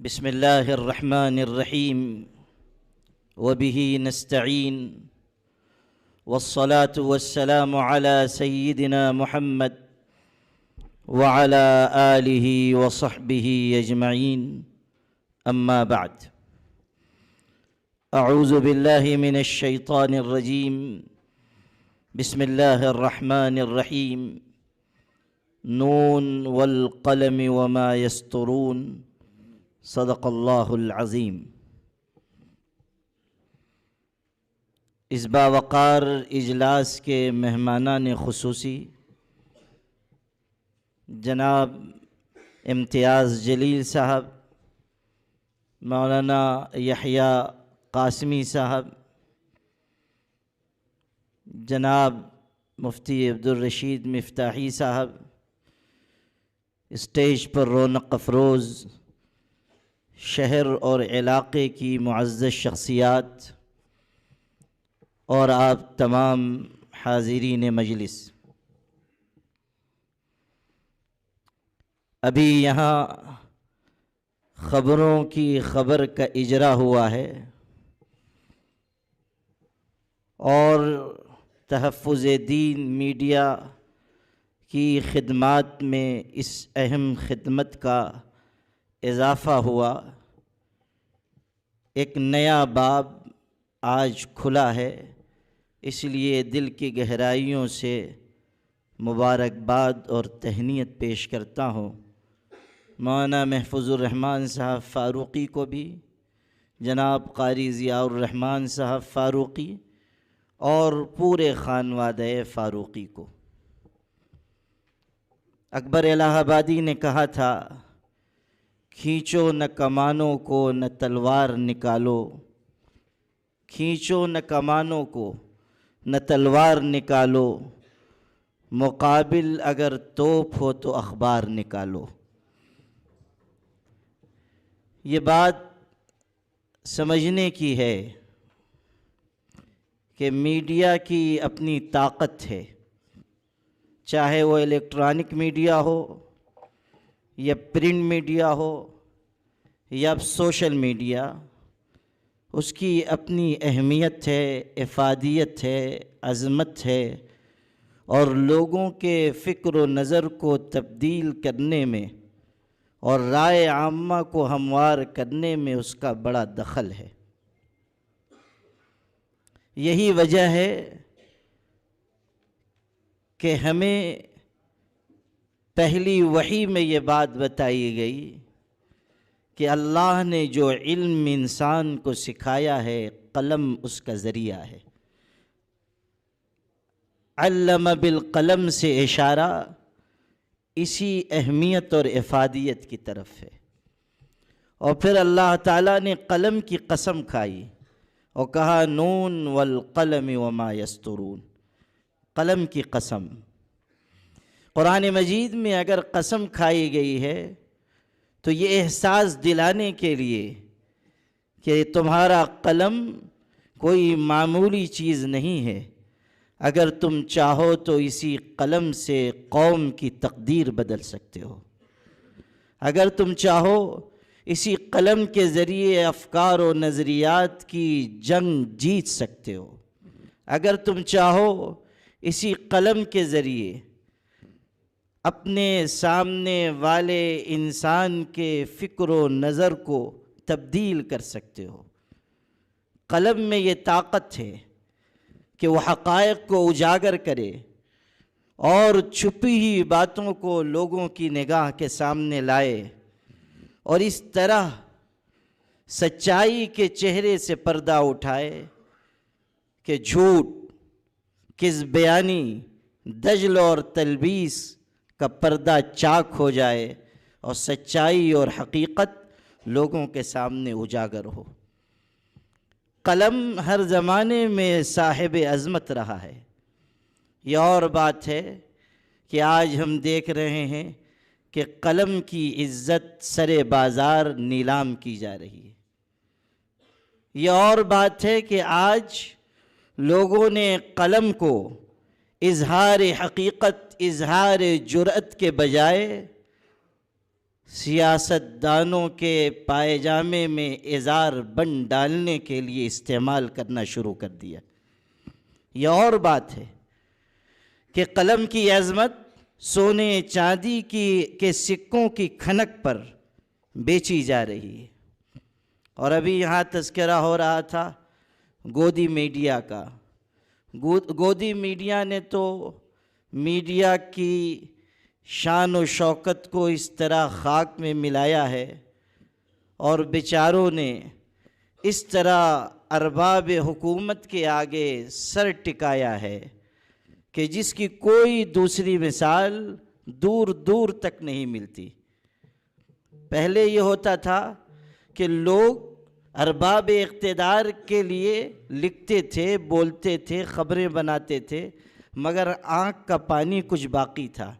بسم الله الرحمن الرحيم وبه نستعين والصلاة والسلام على سيدنا محمد وعلى آله وصحبه أجمعين أما بعد أعوذ بالله من الشيطان الرجيم بسم الله الرحمن الرحيم نون والقلم وما يسطرون صدق اللہ العظیم۔ اس باوقار اجلاس کے مہمانان خصوصی جناب امتیاز جلیل صاحب، مولانا یحییٰ قاسمی صاحب، جناب مفتی عبدالرشید مفتاحی صاحب، اسٹیج پر رونق افروز شہر اور علاقے کی معزز شخصیات اور آپ تمام حاضرین مجلس، ابھی یہاں خبروں کی خبر کا اجرا ہوا ہے اور تحفظ دین میڈیا کی خدمات میں اس اہم خدمت کا اضافہ ہوا۔ ایک نیا باب آج کھلا ہے، اس لیے دل کی گہرائیوں سے مبارکباد اور تہنیت پیش کرتا ہوں مولانا محفوظ الرحمن صاحب فاروقی کو بھی، جناب قاری ضیاء الرحمن صاحب فاروقی اور پورے خانوادہ فاروقی کو۔ اکبر الہ آبادی نے کہا تھا، کھینچو نہ کمانوں کو نہ تلوار نکالو، کھینچو نہ کمانوں کو نہ تلوار نکالو، مقابل اگر توپ ہو تو اخبار نکالو۔ یہ بات سمجھنے کی ہے کہ میڈیا کی اپنی طاقت ہے، چاہے وہ الیکٹرانک میڈیا ہو یا پرنٹ میڈیا ہو یا سوشل میڈیا، اس کی اپنی اہمیت ہے، افادیت ہے، عظمت ہے، اور لوگوں کے فکر و نظر کو تبدیل کرنے میں اور رائے عامہ کو ہموار کرنے میں اس کا بڑا دخل ہے۔ یہی وجہ ہے کہ ہمیں پہلی وحی میں یہ بات بتائی گئی کہ اللہ نے جو علم انسان کو سکھایا ہے، قلم اس کا ذریعہ ہے۔ علم بالقلم سے اشارہ اسی اہمیت اور افادیت کی طرف ہے۔ اور پھر اللہ تعالیٰ نے قلم کی قسم کھائی اور کہا نون والقلم وما یسطرون، قلم کی قسم۔ قرآن مجید میں اگر قسم کھائی گئی ہے تو یہ احساس دلانے کے لیے کہ تمہارا قلم کوئی معمولی چیز نہیں ہے، اگر تم چاہو تو اسی قلم سے قوم کی تقدیر بدل سکتے ہو، اگر تم چاہو اسی قلم کے ذریعے افکار و نظریات کی جنگ جیت سکتے ہو، اگر تم چاہو اسی قلم کے ذریعے اپنے سامنے والے انسان کے فکر و نظر کو تبدیل کر سکتے ہو۔ قلم میں یہ طاقت ہے کہ وہ حقائق کو اجاگر کرے اور چھپی ہوئی باتوں کو لوگوں کی نگاہ کے سامنے لائے، اور اس طرح سچائی کے چہرے سے پردہ اٹھائے کہ جھوٹ، کذب بیانی، دجل اور تلبیس کا پردہ چاک ہو جائے اور سچائی اور حقیقت لوگوں کے سامنے اجاگر ہو۔ قلم ہر زمانے میں صاحب عظمت رہا ہے۔ یہ اور بات ہے کہ آج ہم دیکھ رہے ہیں کہ قلم کی عزت سر بازار نیلام کی جا رہی ہے۔ یہ اور بات ہے کہ آج لوگوں نے قلم کو اظہار حقیقت، اظہار جرأت کے بجائے سیاست دانوں کے پائجامے میں ازار بن ڈالنے کے لیے استعمال کرنا شروع کر دیا۔ یہ اور بات ہے کہ قلم کی عظمت سونے چاندی کے سکوں کی کھنک پر بیچی جا رہی ہے۔ اور ابھی یہاں تذکرہ ہو رہا تھا گودی میڈیا کا۔ گودی میڈیا نے تو میڈیا کی شان و شوکت کو اس طرح خاک میں ملایا ہے، اور بیچاروں نے اس طرح ارباب حکومت کے آگے سر ٹکایا ہے کہ جس کی کوئی دوسری مثال دور دور تک نہیں ملتی۔ پہلے یہ ہوتا تھا کہ لوگ ارباب اقتدار کے لیے لکھتے تھے، بولتے تھے، خبریں بناتے تھے، مگر آنکھ کا پانی کچھ باقی تھا۔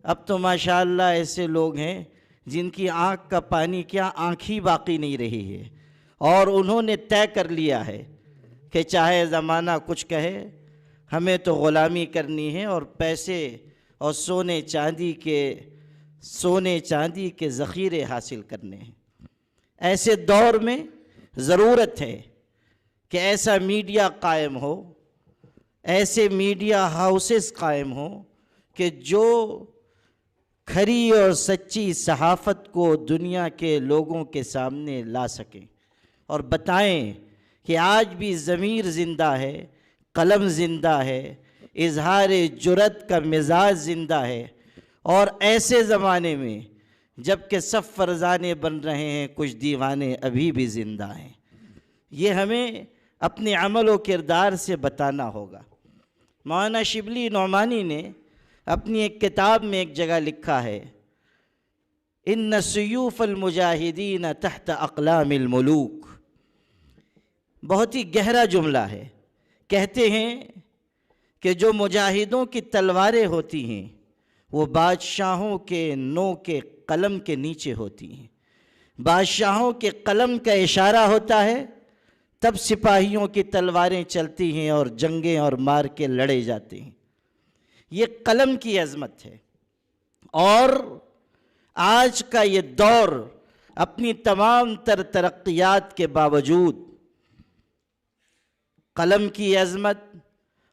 اب تو ماشاءاللہ ایسے لوگ ہیں جن کی آنکھ کا پانی کیا، آنکھ ہی باقی نہیں رہی ہے، اور انہوں نے طے کر لیا ہے کہ چاہے زمانہ کچھ کہے، ہمیں تو غلامی کرنی ہے اور پیسے اور سونے چاندی کے ذخیرے حاصل کرنے ہیں۔ ایسے دور میں ضرورت ہے کہ ایسا میڈیا قائم ہو، ایسے میڈیا ہاؤسز قائم ہوں کہ جو کھری اور سچی صحافت کو دنیا کے لوگوں کے سامنے لا سکیں اور بتائیں کہ آج بھی ضمیر زندہ ہے، قلم زندہ ہے، اظہار جرأت کا مزاج زندہ ہے۔ اور ایسے زمانے میں جب کہ سب فرزانے بن رہے ہیں، کچھ دیوانے ابھی بھی زندہ ہیں۔ یہ ہمیں اپنے عمل و کردار سے بتانا ہوگا۔ مولانا شبلی نعمانی نے اپنی ایک کتاب میں ایک جگہ لکھا ہے، ان سیوف المجاہدین تحت اقلام الملوک۔ بہت ہی گہرا جملہ ہے۔ کہتے ہیں کہ جو مجاہدوں کی تلواریں ہوتی ہیں وہ بادشاہوں کے نو کے قلم کے نیچے ہوتی ہیں۔ بادشاہوں کے قلم کا اشارہ ہوتا ہے تب سپاہیوں کی تلواریں چلتی ہیں اور جنگیں اور مار کے لڑے جاتے ہیں۔ یہ قلم کی عظمت ہے۔ اور آج کا یہ دور اپنی تمام تر ترقیات کے باوجود قلم کی عظمت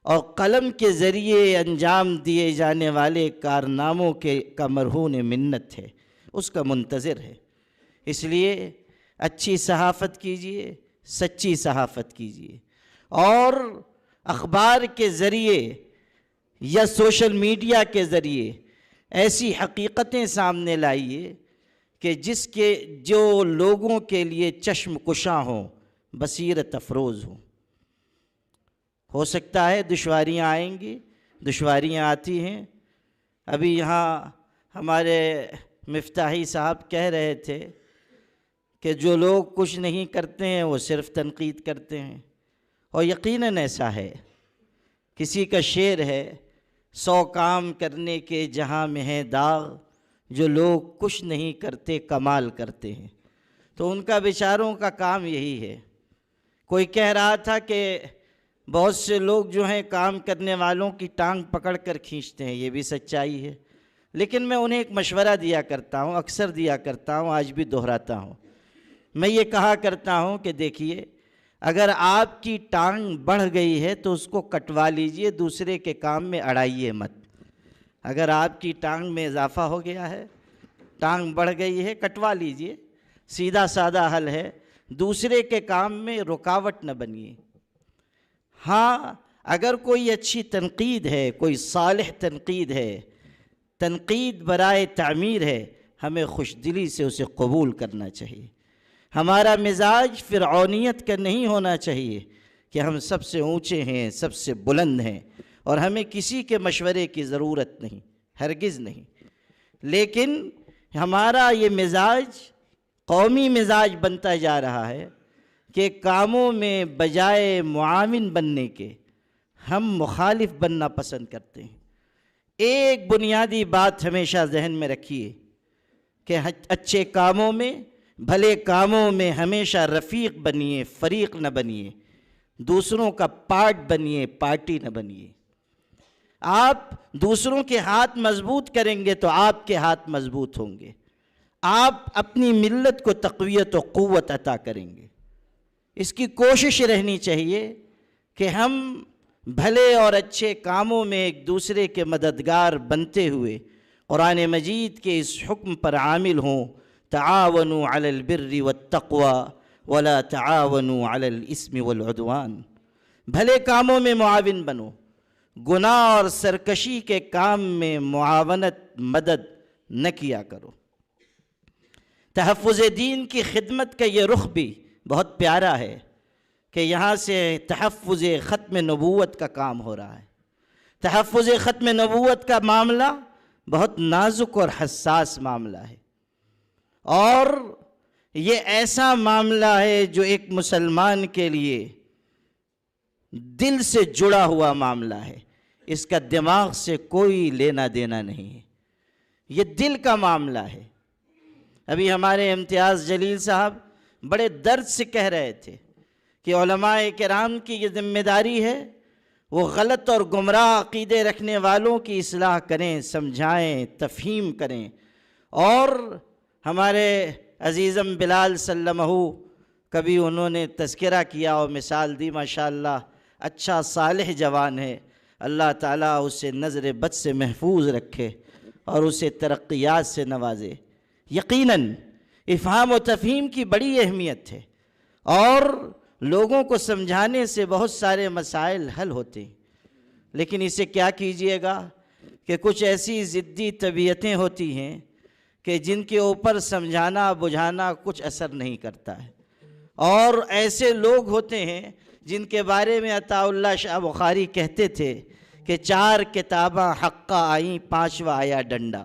اور قلم کے ذریعے انجام دیے جانے والے کارناموں کا مرہون منت ہے، اس کا منتظر ہے۔ اس لیے اچھی صحافت کیجیے، سچی صحافت کیجیے، اور اخبار کے ذریعے یا سوشل میڈیا کے ذریعے ایسی حقیقتیں سامنے لائیے کہ جو لوگوں کے لیے چشم کشاں ہوں، بصیرت افروز ہوں۔ ہو سکتا ہے دشواریاں آئیں گی، دشواریاں آتی ہیں۔ ابھی یہاں ہمارے مفتاحی صاحب کہہ رہے تھے کہ جو لوگ کچھ نہیں کرتے ہیں وہ صرف تنقید کرتے ہیں، اور یقیناً ایسا ہے۔ کسی کا شعر ہے، 100 کام کرنے کے جہاں میں ہے داغ، جو لوگ کچھ نہیں کرتے کمال کرتے ہیں۔ تو ان کا بیچاروں کا کام یہی ہے۔ کوئی کہہ رہا تھا کہ بہت سے لوگ جو ہیں کام کرنے والوں کی ٹانگ پکڑ کر کھینچتے ہیں، یہ بھی سچائی ہے۔ لیکن میں انہیں ایک مشورہ دیا کرتا ہوں، اکثر دیا کرتا ہوں، آج بھی دہراتا ہوں۔ میں یہ کہا کرتا ہوں کہ دیکھیے، اگر آپ کی ٹانگ بڑھ گئی ہے تو اس کو کٹوا لیجئے، دوسرے کے کام میں اڑائیے مت۔ اگر آپ کی ٹانگ میں اضافہ ہو گیا ہے، ٹانگ بڑھ گئی ہے، کٹوا لیجئے، سیدھا سادہ حل ہے۔ دوسرے کے کام میں رکاوٹ نہ بنیے۔ ہاں، اگر کوئی اچھی تنقید ہے، کوئی صالح تنقید ہے، تنقید برائے تعمیر ہے، ہمیں خوش دلی سے اسے قبول کرنا چاہیے۔ ہمارا مزاج فرعونیت کا نہیں ہونا چاہیے کہ ہم سب سے اونچے ہیں، سب سے بلند ہیں، اور ہمیں کسی کے مشورے کی ضرورت نہیں، ہرگز نہیں۔ لیکن ہمارا یہ مزاج قومی مزاج بنتا جا رہا ہے کہ کاموں میں بجائے معاون بننے کے ہم مخالف بننا پسند کرتے ہیں۔ ایک بنیادی بات ہمیشہ ذہن میں رکھیے کہ اچھے کاموں میں، بھلے کاموں میں ہمیشہ رفیق بنیے، فریق نہ بنیے، دوسروں کا پارٹ بنیے، پارٹی نہ بنیے۔ آپ دوسروں کے ہاتھ مضبوط کریں گے تو آپ کے ہاتھ مضبوط ہوں گے۔ آپ اپنی ملت کو تقویت و قوت عطا کریں گے۔ اس کی کوشش رہنی چاہیے کہ ہم بھلے اور اچھے کاموں میں ایک دوسرے کے مددگار بنتے ہوئے قرآن مجید کے اس حکم پر عامل ہوں، تعاونوا علی البر والتقوی ولا تعاونوا علی الاثم والعدوان۔ بھلے کاموں میں معاون بنو، گناہ اور سرکشی کے کام میں معاونت مدد نہ کیا کرو۔ تحفظ دین کی خدمت کا یہ رخ بھی بہت پیارا ہے کہ یہاں سے تحفظ ختم نبوت کا کام ہو رہا ہے۔ تحفظ ختم نبوت کا معاملہ بہت نازک اور حساس معاملہ ہے، اور یہ ایسا معاملہ ہے جو ایک مسلمان کے لیے دل سے جڑا ہوا معاملہ ہے۔ اس کا دماغ سے کوئی لینا دینا نہیں ہے، یہ دل کا معاملہ ہے۔ ابھی ہمارے امتیاز جلیل صاحب بڑے درد سے کہہ رہے تھے کہ علماء کرام کی یہ ذمہ داری ہے وہ غلط اور گمراہ عقیدے رکھنے والوں کی اصلاح کریں، سمجھائیں، تفہیم کریں۔ اور ہمارے عزیزم بلال سلمہ کبھی انہوں نے تذکرہ کیا اور مثال دی، ماشاءاللہ اچھا صالح جوان ہے، اللہ تعالیٰ اسے نظر بد سے محفوظ رکھے اور اسے ترقیات سے نوازے۔ یقیناً افہام و تفہیم کی بڑی اہمیت ہے، اور لوگوں کو سمجھانے سے بہت سارے مسائل حل ہوتے ہیں، لیکن اسے کیا کیجئے گا کہ کچھ ایسی ضدی طبیعتیں ہوتی ہیں کہ جن کے اوپر سمجھانا بجھانا کچھ اثر نہیں کرتا ہے، اور ایسے لوگ ہوتے ہیں جن کے بارے میں عطا اللہ شاہ بخاری کہتے تھے کہ 4 کتاباں حقہ آئیں 5واں آیا ڈنڈا،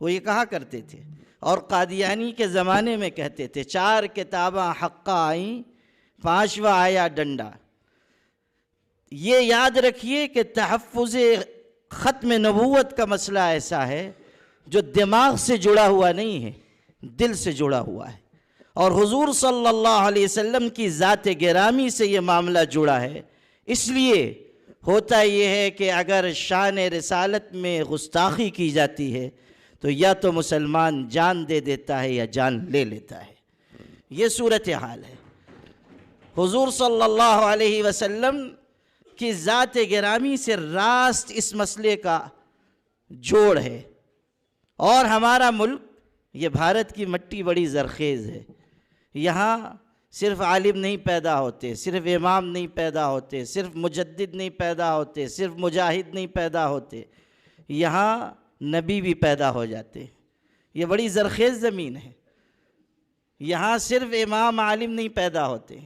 وہ یہ کہا کرتے تھے، اور قادیانی کے زمانے میں کہتے تھے 4 کتاباں حقہ آئیں 5واں آیا ڈنڈا۔ یہ یاد رکھیے کہ تحفظ ختم نبوت کا مسئلہ ایسا ہے جو دماغ سے جڑا ہوا نہیں ہے، دل سے جڑا ہوا ہے، اور حضور صلی اللہ علیہ وسلم کی ذات گرامی سے یہ معاملہ جڑا ہے۔ اس لیے ہوتا یہ ہے کہ اگر شان رسالت میں گستاخی کی جاتی ہے تو یا تو مسلمان جان دے دیتا ہے یا جان لے لیتا ہے۔ یہ صورتحال ہے۔ حضور صلی اللہ علیہ وسلم کی ذات گرامی سے راست اس مسئلے کا جوڑ ہے، اور ہمارا ملک یہ بھارت کی مٹی بڑی زرخیز ہے۔ یہاں صرف عالم نہیں پیدا ہوتے، صرف امام نہیں پیدا ہوتے، صرف مجدد نہیں پیدا ہوتے، صرف مجاہد نہیں پیدا ہوتے، یہاں نبی بھی پیدا ہو جاتے ہیں۔ یہ بڑی زرخیز زمین ہے۔ یہاں صرف امام عالم نہیں پیدا ہوتے،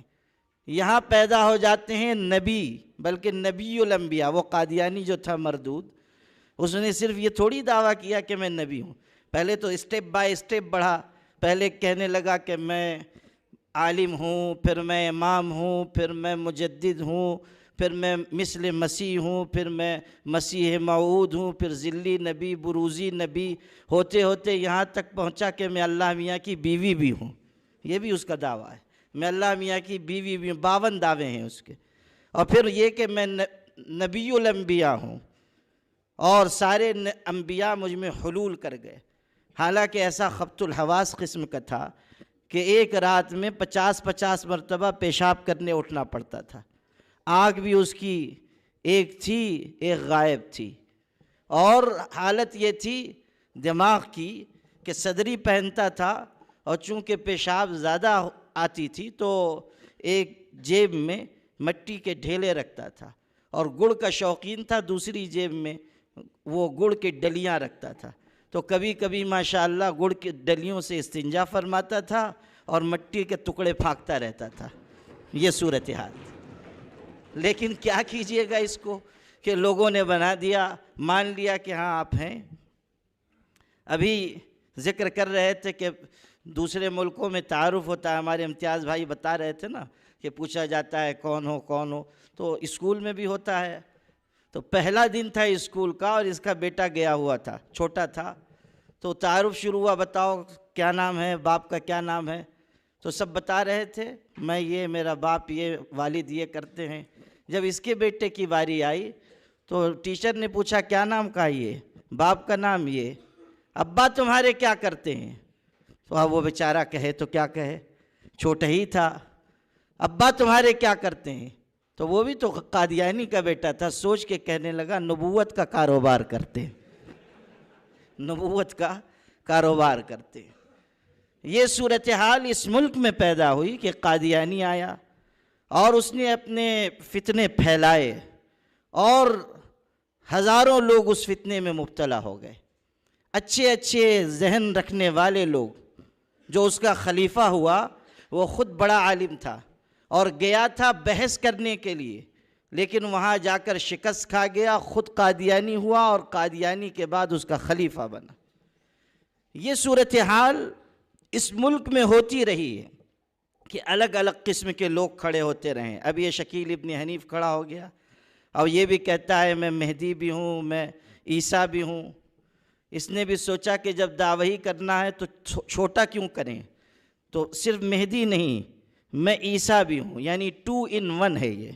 یہاں پیدا ہو جاتے ہیں نبی، بلکہ نبی الانبیاء۔ وہ قادیانی جو تھا مردود، اس نے صرف یہ تھوڑی دعویٰ کیا کہ میں نبی ہوں، پہلے تو اسٹیپ بائی اسٹیپ بڑھا۔ پہلے کہنے لگا کہ میں عالم ہوں، پھر میں امام ہوں، پھر میں مجدد ہوں، پھر میں مثل مسیح ہوں، پھر میں مسیح موعود ہوں، پھر ذلی نبی، بروزی نبی، ہوتے ہوتے یہاں تک پہنچا کہ میں اللہ میاں کی بیوی بھی ہوں۔ یہ بھی اس کا دعویٰ ہے، میں اللہ میاں کی بیوی بھی ہوں۔ 52 دعوے ہیں اس کے۔ اور پھر یہ کہ میں نبی الانبیاء ہوں اور سارے انبیاء مجھ میں حلول کر گئے۔ حالانکہ ایسا خبط الحواس قسم کا تھا کہ ایک رات میں 50 مرتبہ پیشاب کرنے اٹھنا پڑتا تھا۔ آنکھ بھی اس کی ایک تھی، ایک غائب تھی، اور حالت یہ تھی دماغ کی کہ صدری پہنتا تھا، اور چونکہ پیشاب زیادہ آتی تھی تو ایک جیب میں مٹی کے ڈھیلے رکھتا تھا، اور گڑ کا شوقین تھا، دوسری جیب میں وہ گڑ کی ڈلیاں رکھتا تھا۔ تو کبھی کبھی ماشاءاللہ گڑ کی ڈلیوں سے استنجا فرماتا تھا اور مٹی کے ٹکڑے پھانکتا رہتا تھا۔ یہ صورتحال۔ لیکن کیا کیجئے گا اس کو کہ لوگوں نے بنا دیا، مان لیا کہ ہاں آپ ہیں۔ ابھی ذکر کر رہے تھے کہ دوسرے ملکوں میں تعارف ہوتا ہے، ہمارے امتیاز بھائی بتا رہے تھے نا کہ پوچھا جاتا ہے کون ہو کون ہو، تو اسکول میں بھی ہوتا ہے۔ تو پہلا دن تھا اسکول کا، اور اس کا بیٹا گیا ہوا تھا، چھوٹا تھا، تو تعارف شروع ہوا، بتاؤ کیا نام ہے، باپ کا کیا نام ہے؟ تو سب بتا رہے تھے، میں یہ، میرا باپ یہ، والد یہ کرتے ہیں۔ جب اس کے بیٹے کی باری آئی تو ٹیچر نے پوچھا کیا نام کا یہ؟ باپ کا نام یہ۔ ابا تمہارے کیا کرتے ہیں؟ تو اب وہ بیچارہ کہے تو کیا کہے، چھوٹا ہی تھا، ابا تمہارے کیا کرتے ہیں؟ تو وہ بھی تو قادیانی کا بیٹا تھا، سوچ کے کہنے لگا نبوت کا کاروبار کرتے ہیں، نبوت کا کاروبار کرتے ہیں۔ یہ صورتحال اس ملک میں پیدا ہوئی کہ قادیانی آیا اور اس نے اپنے فتنے پھیلائے اور ہزاروں لوگ اس فتنے میں مبتلا ہو گئے۔ اچھے اچھے ذہن رکھنے والے لوگ، جو اس کا خلیفہ ہوا وہ خود بڑا عالم تھا اور گیا تھا بحث کرنے کے لیے، لیکن وہاں جا کر شکست کھا گیا، خود قادیانی ہوا اور قادیانی کے بعد اس کا خلیفہ بنا۔ یہ صورتحال اس ملک میں ہوتی رہی ہے کہ الگ الگ قسم کے لوگ کھڑے ہوتے رہیں۔ اب یہ شکیل ابن حنیف کھڑا ہو گیا اور یہ بھی کہتا ہے میں مہدی بھی ہوں، میں عیسیٰ بھی ہوں۔ اس نے بھی سوچا کہ جب دعوی کرنا ہے تو چھوٹا کیوں کریں، تو صرف مہدی نہیں، میں عیسیٰ بھی ہوں، یعنی 2 in 1 ہے۔ یہ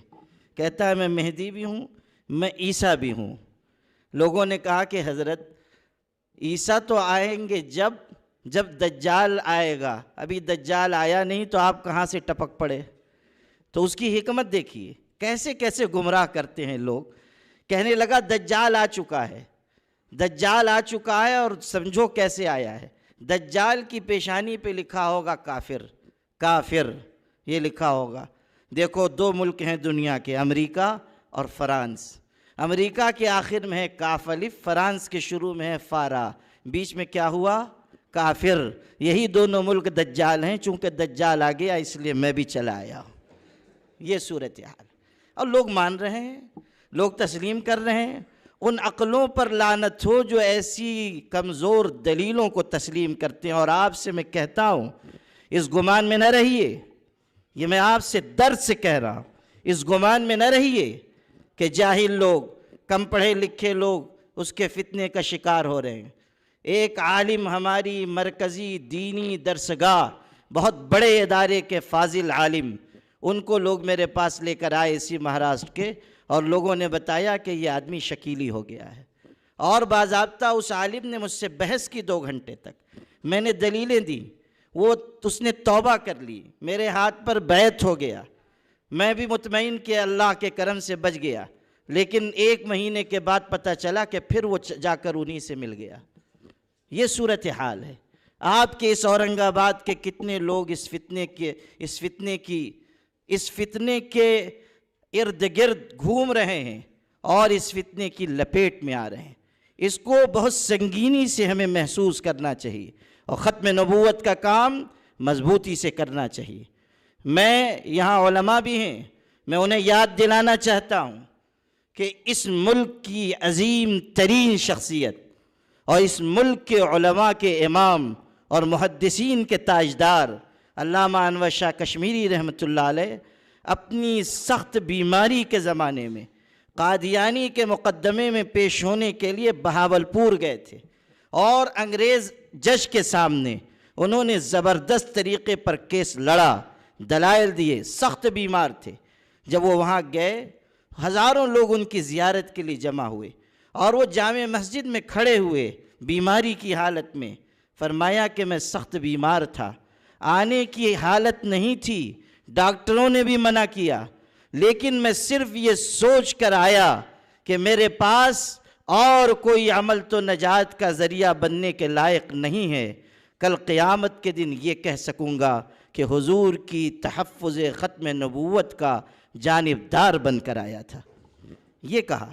کہتا ہے میں مہدی بھی ہوں، میں عیسیٰ بھی ہوں۔ لوگوں نے کہا کہ حضرت عیسیٰ تو آئیں گے جب دجال آئے گا، ابھی دجال آیا نہیں تو آپ کہاں سے ٹپک پڑے؟ تو اس کی حکمت دیکھیے کیسے کیسے گمراہ کرتے ہیں لوگ۔ کہنے لگا دجال آ چکا ہے، دجال آ چکا ہے، اور سمجھو کیسے آیا ہے۔ دجال کی پیشانی پہ لکھا ہوگا کافر، کافر یہ لکھا ہوگا۔ دیکھو 2 ملک ہیں دنیا کے، امریکہ اور فرانس۔ امریکہ کے آخر میں ہے کاف الف، فرانس کے شروع میں ہے فارا، بیچ میں کیا ہوا؟ کافر۔ یہی دونوں ملک دجال ہیں، چونکہ دجال آ گیا اس لیے میں بھی چلا آیا ہوں۔ یہ صورتحال، اور لوگ مان رہے ہیں، لوگ تسلیم کر رہے ہیں۔ ان عقلوں پر لعنت ہو جو ایسی کمزور دلیلوں کو تسلیم کرتے ہیں۔ اور آپ سے میں کہتا ہوں اس گمان میں نہ رہیے، یہ میں آپ سے درد سے کہہ رہا ہوں، اس گمان میں نہ رہیے کہ جاہل لوگ، کم پڑھے لکھے لوگ اس کے فتنے کا شکار ہو رہے ہیں۔ ایک عالم ہماری مرکزی دینی درسگاہ، بہت بڑے ادارے کے فاضل عالم، ان کو لوگ میرے پاس لے کر آئے اسی مہاراشٹر کے، اور لوگوں نے بتایا کہ یہ آدمی شکیلی ہو گیا ہے۔ اور باضابطہ اس عالم نے مجھ سے بحث کی 2 گھنٹے تک، میں نے دلیلیں دی، اس نے توبہ کر لی، میرے ہاتھ پر بیعت ہو گیا، میں بھی مطمئن کہ اللہ کے کرم سے بچ گیا۔ لیکن 1 مہینے کے بعد پتہ چلا کہ پھر وہ جا کر انہی سے مل گیا۔ یہ صورتحال ہے۔ آپ کے اس اورنگ آباد کے کتنے لوگ اس فتنے کے ارد گرد گھوم رہے ہیں اور اس فتنے کی لپیٹ میں آ رہے ہیں۔ اس کو بہت سنگینی سے ہمیں محسوس کرنا چاہیے، اور ختم نبوت کا کام مضبوطی سے کرنا چاہیے۔ میں یہاں علماء بھی ہیں، میں انہیں یاد دلانا چاہتا ہوں کہ اس ملک کی عظیم ترین شخصیت اور اس ملک کے علماء کے امام اور محدثین کے تاجدار علامہ انور شاہ کشمیری رحمۃ اللہ علیہ اپنی سخت بیماری کے زمانے میں قادیانی کے مقدمے میں پیش ہونے کے لیے بہاولپور گئے تھے، اور انگریز جج کے سامنے انہوں نے زبردست طریقے پر کیس لڑا، دلائل دیے، سخت بیمار تھے۔ جب وہ وہاں گئے ہزاروں لوگ ان کی زیارت کے لیے جمع ہوئے، اور وہ جامع مسجد میں کھڑے ہوئے بیماری کی حالت میں، فرمایا کہ میں سخت بیمار تھا، آنے کی حالت نہیں تھی، ڈاکٹروں نے بھی منع کیا، لیکن میں صرف یہ سوچ کر آیا کہ میرے پاس اور کوئی عمل تو نجات کا ذریعہ بننے کے لائق نہیں ہے، کل قیامت کے دن یہ کہہ سکوں گا کہ حضور کی تحفظ ختم نبوت کا جانبدار بن کر آیا تھا۔ یہ کہا۔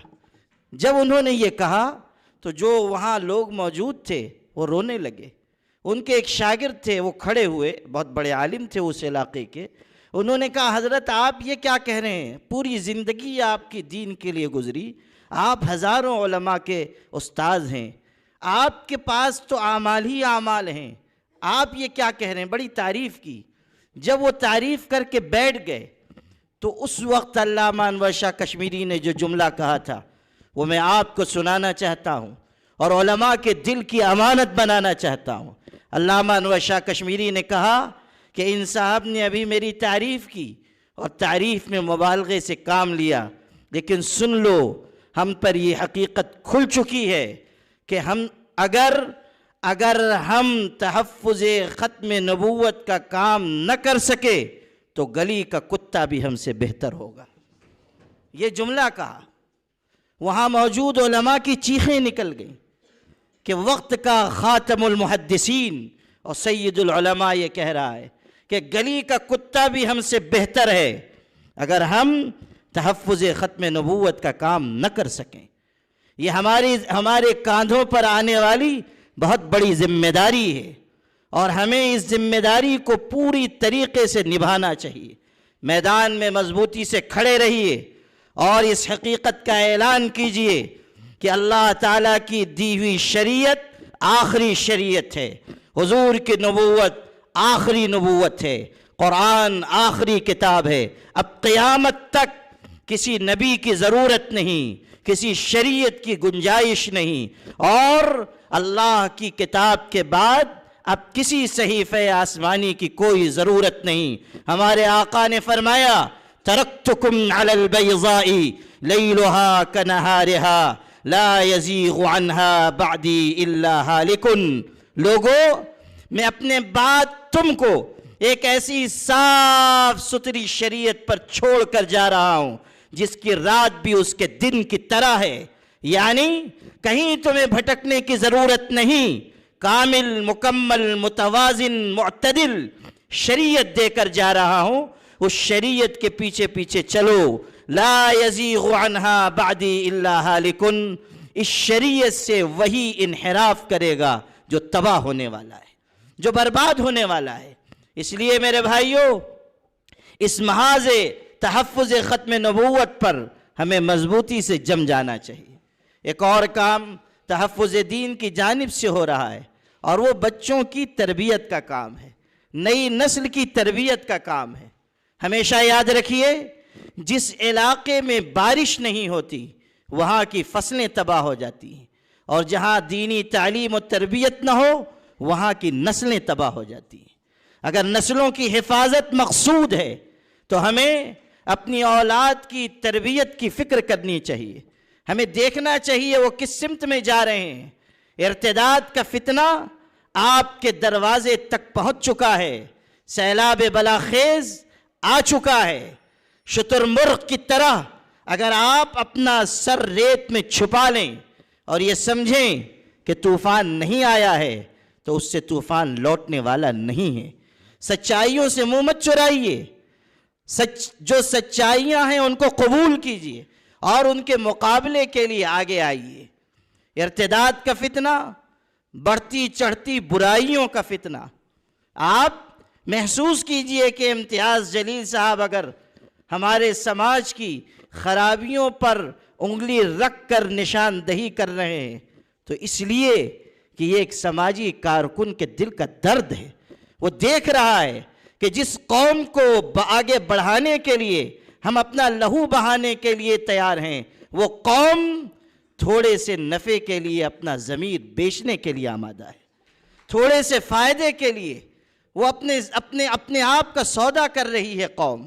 جب انہوں نے یہ کہا تو جو وہاں لوگ موجود تھے وہ رونے لگے۔ ان کے ایک شاگرد تھے، وہ کھڑے ہوئے، بہت بڑے عالم تھے اس علاقے کے، انہوں نے کہا حضرت آپ یہ کیا کہہ رہے ہیں؟ پوری زندگی آپ کی دین کے لیے گزری، آپ ہزاروں علماء کے استاذ ہیں، آپ کے پاس تو اعمال ہی اعمال ہیں، آپ یہ کیا کہہ رہے ہیں؟ بڑی تعریف کی۔ جب وہ تعریف کر کے بیٹھ گئے تو اس وقت علامہ انور شاہ کشمیری نے جو جملہ کہا تھا وہ میں آپ کو سنانا چاہتا ہوں اور علماء کے دل کی امانت بنانا چاہتا ہوں۔ علامہ انور شاہ کشمیری نے کہا کہ ان صاحب نے ابھی میری تعریف کی اور تعریف میں مبالغے سے کام لیا، لیکن سن لو ہم پر یہ حقیقت کھل چکی ہے کہ ہم اگر اگر ہم تحفظ ختم نبوت کا کام نہ کر سکے تو گلی کا کتا بھی ہم سے بہتر ہوگا. یہ جملہ کہا. وہاں موجود علماء کی چیخیں نکل گئیں کہ وقت کا خاتم المحدثین اور سید العلماء یہ کہہ رہا ہے کہ گلی کا کتا بھی ہم سے بہتر ہے اگر ہم تحفظ ختم نبوت کا کام نہ کر سکیں. یہ ہمارے کاندھوں پر آنے والی بہت بڑی ذمہ داری ہے اور ہمیں اس ذمہ داری کو پوری طریقے سے نبھانا چاہیے. میدان میں مضبوطی سے کھڑے رہیے اور اس حقیقت کا اعلان کیجئے کہ اللہ تعالیٰ کی دی ہوئی شریعت آخری شریعت ہے. حضور کی نبوت آخری نبوت ہے. قرآن آخری کتاب ہے. اب قیامت تک کسی نبی کی ضرورت نہیں, کسی شریعت کی گنجائش نہیں, اور اللہ کی کتاب کے بعد اب کسی صحیفہ آسمانی کی کوئی ضرورت نہیں. ہمارے آقا نے فرمایا ترکتکم علی البیضاء لیلها کنہارها لا یزیغ عنها بعدی الا ہالک. لوگو میں اپنے بعد تم کو ایک ایسی صاف ستھری شریعت پر چھوڑ کر جا رہا ہوں جس کی رات بھی اس کے دن کی طرح ہے. یعنی کہیں تمہیں بھٹکنے کی ضرورت نہیں. کامل, مکمل, متوازن, معتدل شریعت دے کر جا رہا ہوں. اس شریعت کے پیچھے پیچھے چلو. لا یزیغ عنہا بعدی الا ہالکن. اس شریعت سے وہی انحراف کرے گا جو تباہ ہونے والا ہے, جو برباد ہونے والا ہے. اس لیے میرے بھائیوں, اس محاذ تحفظ ختم نبوت پر ہمیں مضبوطی سے جم جانا چاہیے. ایک اور کام تحفظ دین کی جانب سے ہو رہا ہے اور وہ بچوں کی تربیت کا کام ہے, نئی نسل کی تربیت کا کام ہے. ہمیشہ یاد رکھیے, جس علاقے میں بارش نہیں ہوتی وہاں کی فصلیں تباہ ہو جاتی ہیں, اور جہاں دینی تعلیم و تربیت نہ ہو وہاں کی نسلیں تباہ ہو جاتی ہیں. اگر نسلوں کی حفاظت مقصود ہے تو ہمیں اپنی اولاد کی تربیت کی فکر کرنی چاہیے. ہمیں دیکھنا چاہیے وہ کس سمت میں جا رہے ہیں. ارتداد کا فتنہ آپ کے دروازے تک پہنچ چکا ہے. سیلاب بلاخیز آ چکا ہے. شتر مرغ کی طرح اگر آپ اپنا سر ریت میں چھپا لیں اور یہ سمجھیں کہ طوفان نہیں آیا ہے تو اس سے طوفان لوٹنے والا نہیں ہے. سچائیوں سے منہ مت چرائیے. جو سچائیاں ہیں ان کو قبول کیجئے اور ان کے مقابلے کے لیے آگے آئیے. ارتداد کا فتنہ, بڑھتی چڑھتی برائیوں کا فتنہ. آپ محسوس کیجئے کہ امتیاز جلیل صاحب اگر ہمارے سماج کی خرابیوں پر انگلی رکھ کر نشاندہی کر رہے ہیں تو اس لیے کہ یہ ایک سماجی کارکن کے دل کا درد ہے. وہ دیکھ رہا ہے کہ جس قوم کو آگے بڑھانے کے لیے ہم اپنا لہو بہانے کے لیے تیار ہیں, وہ قوم تھوڑے سے نفع کے لیے اپنا ضمیر بیچنے کے لیے آمادہ ہے. تھوڑے سے فائدے کے لیے وہ اپنے آپ کا سودا کر رہی ہے قوم.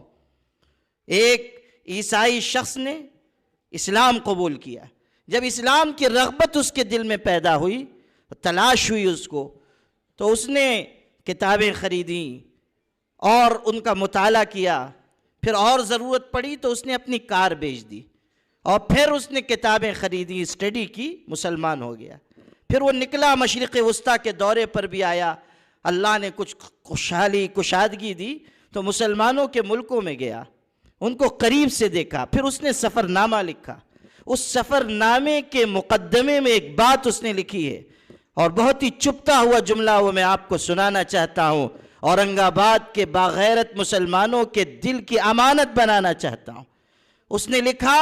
ایک عیسائی شخص نے اسلام قبول کیا. جب اسلام کی رغبت اس کے دل میں پیدا ہوئی, تلاش ہوئی اس کو, تو اس نے کتابیں خریدیں اور ان کا مطالعہ کیا. پھر اور ضرورت پڑی تو اس نے اپنی کار بیچ دی, اور پھر اس نے کتابیں خریدی, اسٹڈی کی, مسلمان ہو گیا. پھر وہ نکلا, مشرق وسطیٰ کے دورے پر بھی آیا. اللہ نے کچھ خوشحالی کشادگی دی تو مسلمانوں کے ملکوں میں گیا, ان کو قریب سے دیکھا. پھر اس نے سفر نامہ لکھا. اس سفر نامے کے مقدمے میں ایک بات اس نے لکھی ہے, اور بہت ہی چپتا ہوا جملہ وہ میں آپ کو سنانا چاہتا ہوں. اورنگ آباد کے باغیرت مسلمانوں کے دل کی امانت بنانا چاہتا ہوں. اس نے لکھا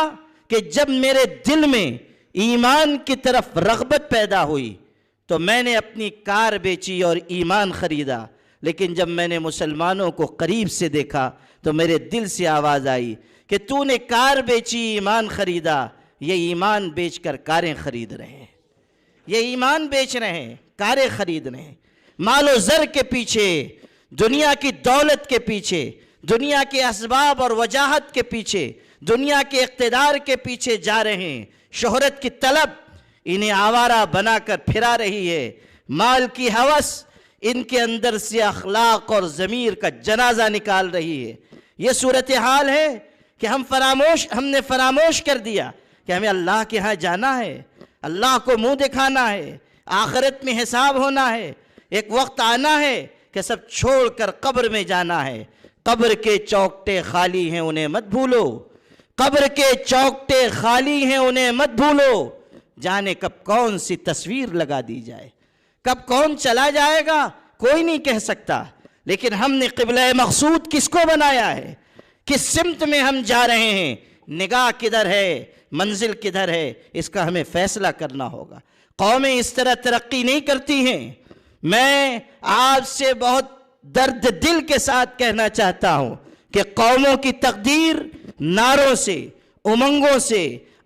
کہ جب میرے دل میں ایمان کی طرف رغبت پیدا ہوئی تو میں نے اپنی کار بیچی اور ایمان خریدا, لیکن جب میں نے مسلمانوں کو قریب سے دیکھا تو میرے دل سے آواز آئی کہ تو نے کار بیچی, ایمان خریدا. یہ ایمان بیچ کر کاریں خرید رہے ہیں, یہ ایمان بیچ رہے ہیں, کاریں خرید رہے ہیں. مال و زر کے پیچھے, دنیا کی دولت کے پیچھے, دنیا کے اسباب اور وجاہت کے پیچھے, دنیا کے اقتدار کے پیچھے جا رہے ہیں. شہرت کی طلب انہیں آوارہ بنا کر پھرا رہی ہے. مال کی ہوس ان کے اندر سے اخلاق اور ضمیر کا جنازہ نکال رہی ہے۔ یہ صورتحال ہے کہ ہم نے فراموش کر دیا کہ ہمیں اللہ کے ہاں جانا ہے، اللہ کو منہ دکھانا ہے، آخرت میں حساب ہونا ہے، ایک وقت آنا ہے کہ سب چھوڑ کر قبر میں جانا ہے۔ قبر کے چوکٹے خالی ہیں انہیں مت بھولو، قبر کے چوکٹے خالی ہیں انہیں مت بھولو۔ جانے کب کون سی تصویر لگا دی جائے، کب کون چلا جائے گا کوئی نہیں کہہ سکتا، لیکن ہم نے قبلہ مقصود کس کو بنایا ہے، کس سمت میں ہم جا رہے ہیں، نگاہ کدھر ہے، منزل کدھر ہے، اس کا ہمیں فیصلہ کرنا ہوگا۔ قومیں اس طرح ترقی نہیں کرتی ہیں۔ میں آپ سے بہت درد دل کے ساتھ کہنا چاہتا ہوں کہ قوموں کی تقدیر نعروں سے، امنگوں سے،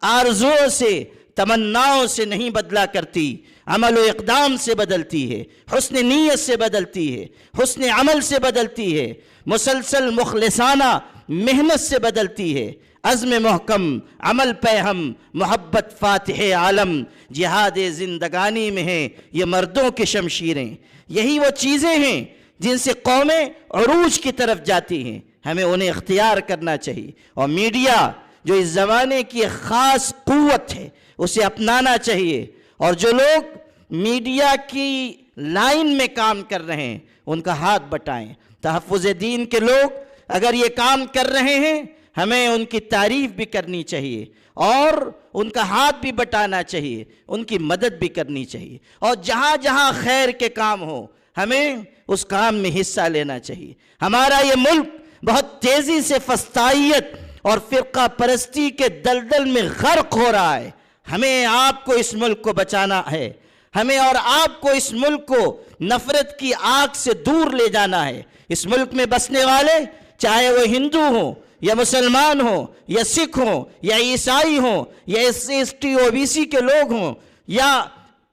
آرزوؤں سے، تمناؤں سے نہیں بدلا کرتی، عمل و اقدام سے بدلتی ہے، حسن نیت سے بدلتی ہے، حسن عمل سے بدلتی ہے، مسلسل مخلصانہ محنت سے بدلتی ہے، عزم محکم، عمل پہ ہم، محبت فاتح عالم، جہاد زندگانی میں ہیں یہ مردوں کی شمشیریں۔ یہی وہ چیزیں ہیں جن سے قومیں عروج کی طرف جاتی ہیں، ہمیں انہیں اختیار کرنا چاہیے۔ اور میڈیا جو اس زمانے کی ایک خاص قوت ہے اسے اپنانا چاہیے، اور جو لوگ میڈیا کی لائن میں کام کر رہے ہیں ان کا ہاتھ بٹائیں۔ تحفظ دین کے لوگ اگر یہ کام کر رہے ہیں ہمیں ان کی تعریف بھی کرنی چاہیے اور ان کا ہاتھ بھی بٹانا چاہیے، ان کی مدد بھی کرنی چاہیے، اور جہاں جہاں خیر کے کام ہو ہمیں اس کام میں حصہ لینا چاہیے۔ ہمارا یہ ملک بہت تیزی سے فسطائیت اور فرقہ پرستی کے دلدل میں غرق ہو رہا ہے۔ ہمیں آپ کو اس ملک کو بچانا ہے، ہمیں اور آپ کو اس ملک کو نفرت کی آگ سے دور لے جانا ہے۔ اس ملک میں بسنے والے چاہے وہ ہندو ہوں یا مسلمان ہوں یا سکھ ہوں یا عیسائی ہوں یا SC OBC کے لوگ ہوں یا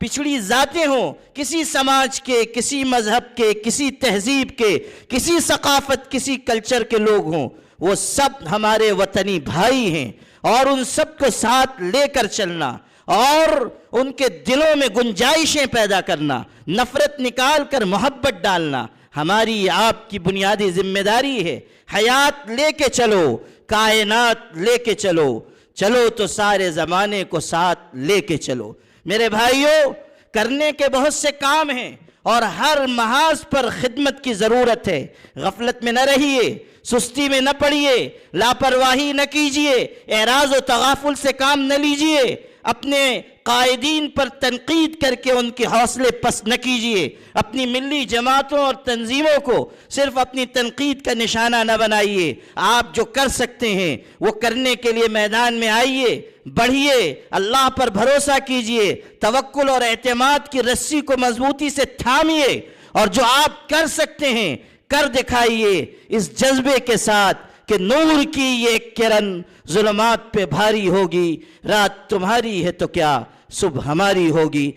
پچھڑی ذاتیں ہوں، کسی سماج کے، کسی مذہب کے، کسی تہذیب کے، کسی ثقافت، کسی کلچر کے لوگ ہوں، وہ سب ہمارے وطنی بھائی ہیں، اور ان سب کو ساتھ لے کر چلنا اور ان کے دلوں میں گنجائشیں پیدا کرنا، نفرت نکال کر محبت ڈالنا ہماری آپ کی بنیادی ذمہ داری ہے۔ حیات لے کے چلو، کائنات لے کے چلو، چلو تو سارے زمانے کو ساتھ لے کے چلو۔ میرے بھائیوں، کرنے کے بہت سے کام ہیں اور ہر محاذ پر خدمت کی ضرورت ہے۔ غفلت میں نہ رہیے، سستی میں نہ پڑیے، لاپرواہی نہ کیجیے، اعراض و تغافل سے کام نہ لیجیے، اپنے قائدین پر تنقید کر کے ان کے حوصلے پست نہ کیجیے، اپنی ملی جماعتوں اور تنظیموں کو صرف اپنی تنقید کا نشانہ نہ بنائیے۔ آپ جو کر سکتے ہیں وہ کرنے کے لیے میدان میں آئیے، بڑھیے، اللہ پر بھروسہ کیجیے، توکل اور اعتماد کی رسی کو مضبوطی سے تھامیے، اور جو آپ کر سکتے ہیں کر دکھائیے اس جذبے کے ساتھ کہ نور کی یہ کرن ظلمات پہ بھاری ہوگی، رات تمہاری ہے تو کیا صبح ہماری ہوگی۔